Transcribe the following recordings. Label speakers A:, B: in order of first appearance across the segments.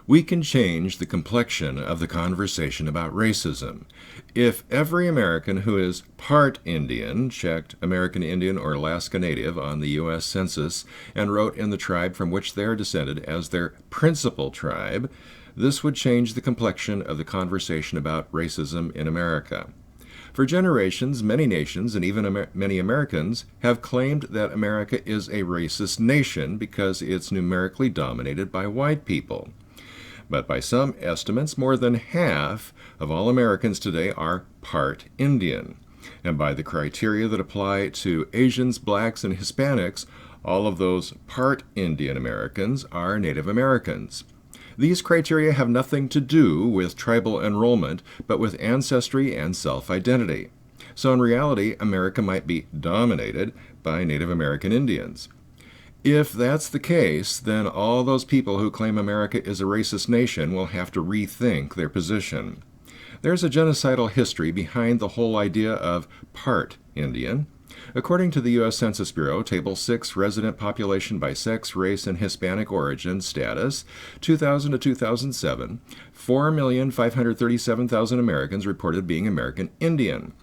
A: We can change the complexion of the conversation about racism. If every American who is part Indian checked American Indian or Alaska Native on the US Census and wrote in the tribe from which they are descended as their principal tribe, this would change the complexion of the conversation about racism in America. For generations, many nations, and even many Americans, have claimed that America is a racist nation because it's numerically dominated by white people. But by some estimates, more than half of all Americans today are part Indian. And by the criteria that apply to Asians, blacks, and Hispanics, all of those part Indian Americans are Native Americans. These criteria have nothing to do with tribal enrollment, but with ancestry and self-identity. So in reality, America might be dominated by Native American Indians. If that's the case, then all those people who claim America is a racist nation will have to rethink their position. There's a genocidal history behind the whole idea of part Indian. According to the US Census Bureau, Table 6, Resident Population by Sex, Race, and Hispanic Origin Status, 2000 to 2007, 4,537,000 Americans reported being American Indian.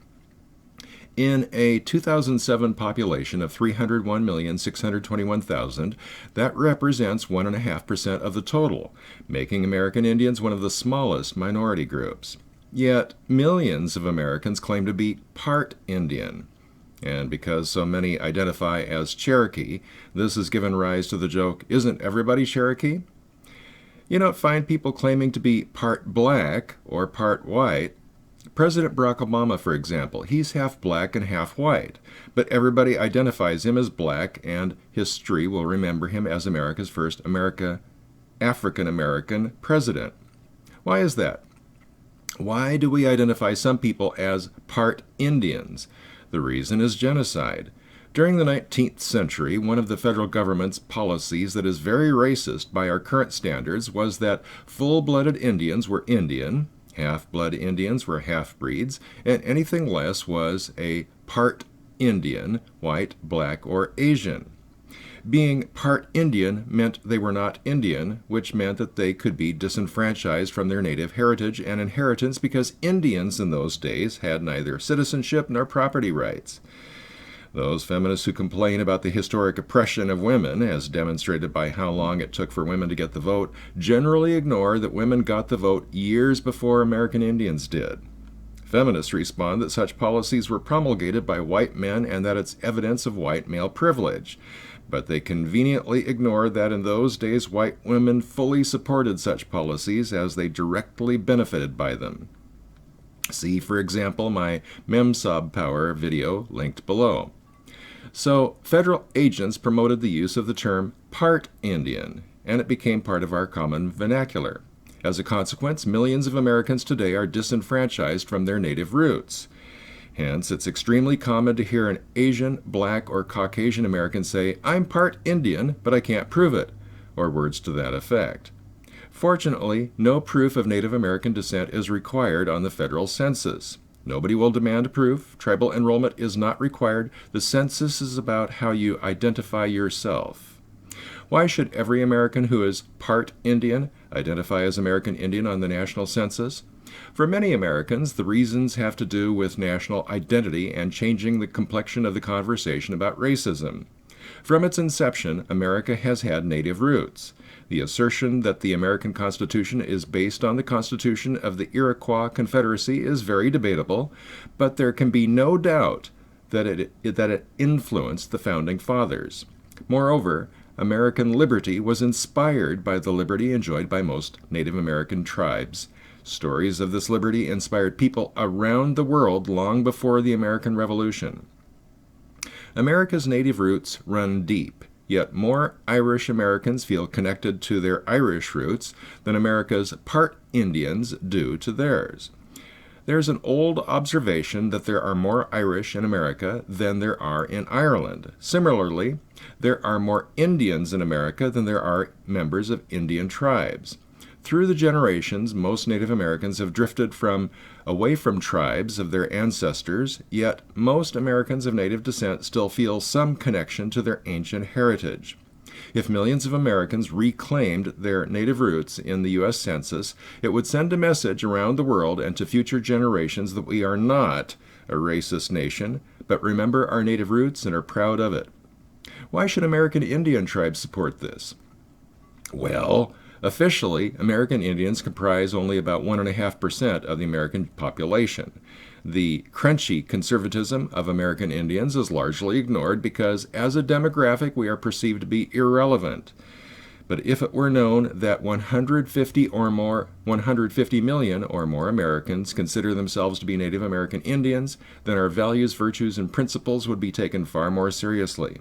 A: In a 2007 population of 301,621,000, that represents 1.5% of the total, making American Indians one of the smallest minority groups. Yet, millions of Americans claim to be part Indian. And because so many identify as Cherokee, this has given rise to the joke, isn't everybody Cherokee? You don't find people claiming to be part black or part white. President Barack Obama, for example, he's half black and half white, but everybody identifies him as black, and history will remember him as America's first African-American president. Why is that? Why do we identify some people as part Indians? The reason is genocide. During the 19th century, one of the federal government's policies that is very racist by our current standards was that full-blooded Indians were Indian, half-blood Indians were half-breeds, and anything less was a part Indian, white, black, or Asian. Being part Indian meant they were not Indian, which meant that they could be disenfranchised from their native heritage and inheritance because Indians in those days had neither citizenship nor property rights. Those feminists who complain about the historic oppression of women, as demonstrated by how long it took for women to get the vote, generally ignore that women got the vote years before American Indians did. Feminists respond that such policies were promulgated by white men and that it's evidence of white male privilege. But they conveniently ignore that in those days white women fully supported such policies as they directly benefited by them. See, for example, my Memsahib Power video linked below. So, federal agents promoted the use of the term part Indian, and it became part of our common vernacular. As a consequence, millions of Americans today are disenfranchised from their native roots. Hence, it's extremely common to hear an Asian, black, or Caucasian American say, "I'm part Indian, but I can't prove it," or words to that effect. Fortunately, no proof of Native American descent is required on the federal census. Nobody will demand proof. Tribal enrollment is not required. The census is about how you identify yourself. Why should every American who is part Indian identify as American Indian on the national census? For many Americans, the reasons have to do with national identity and changing the complexion of the conversation about racism. From its inception, America has had native roots. The assertion that the American Constitution is based on the Constitution of the Iroquois Confederacy is very debatable, but there can be no doubt that it influenced the Founding Fathers. Moreover, American liberty was inspired by the liberty enjoyed by most Native American tribes. Stories of this liberty inspired people around the world long before the American Revolution. America's native roots run deep, yet more Irish Americans feel connected to their Irish roots than America's part Indians do to theirs. There's an old observation that there are more Irish in America than there are in Ireland. Similarly, there are more Indians in America than there are members of Indian tribes. Through the generations, most Native Americans have drifted away from tribes of their ancestors, yet most Americans of Native descent still feel some connection to their ancient heritage. If millions of Americans reclaimed their native roots in the US Census, it would send a message around the world and to future generations that we are not a racist nation, but remember our native roots and are proud of it. Why should American Indian tribes support this? Well, officially, American Indians comprise only about 1.5% of the American population. The crunchy conservatism of American Indians is largely ignored because, as a demographic, we are perceived to be irrelevant. But if it were known that 150 million or more Americans consider themselves to be Native American Indians, then our values, virtues, and principles would be taken far more seriously.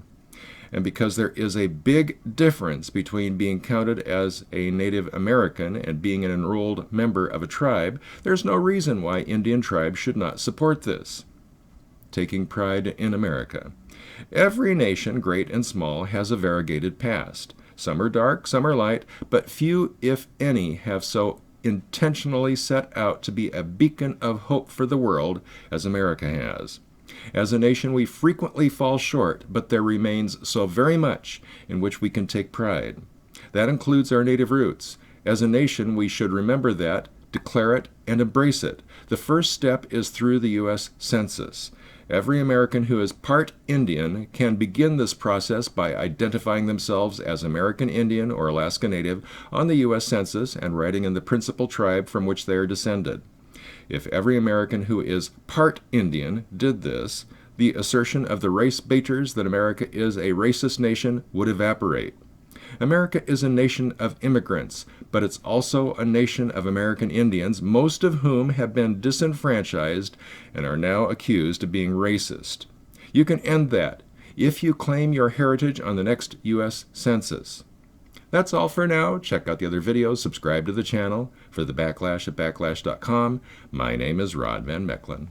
A: And because there is a big difference between being counted as a Native American and being an enrolled member of a tribe, there's no reason why Indian tribes should not support this. Taking pride in America. Every nation, great and small, has a variegated past. Some are dark, some are light, but few, if any, have so intentionally set out to be a beacon of hope for the world as America has. As a nation, we frequently fall short, but there remains so very much in which we can take pride. That includes our native roots. As a nation, we should remember that, declare it, and embrace it. The first step is through the U.S. Census. Every American who is part Indian can begin this process by identifying themselves as American Indian or Alaska Native on the U.S. Census and writing in the principal tribe from which they are descended. If every American who is part Indian did this, the assertion of the race baiters that America is a racist nation would evaporate. America is a nation of immigrants, but it's also a nation of American Indians, most of whom have been disenfranchised and are now accused of being racist. You can end that if you claim your heritage on the next U.S. Census. That's all for now. Check out the other videos. Subscribe to the channel. For the Backlash at backlash.com, my name is Rod Van Mecklin.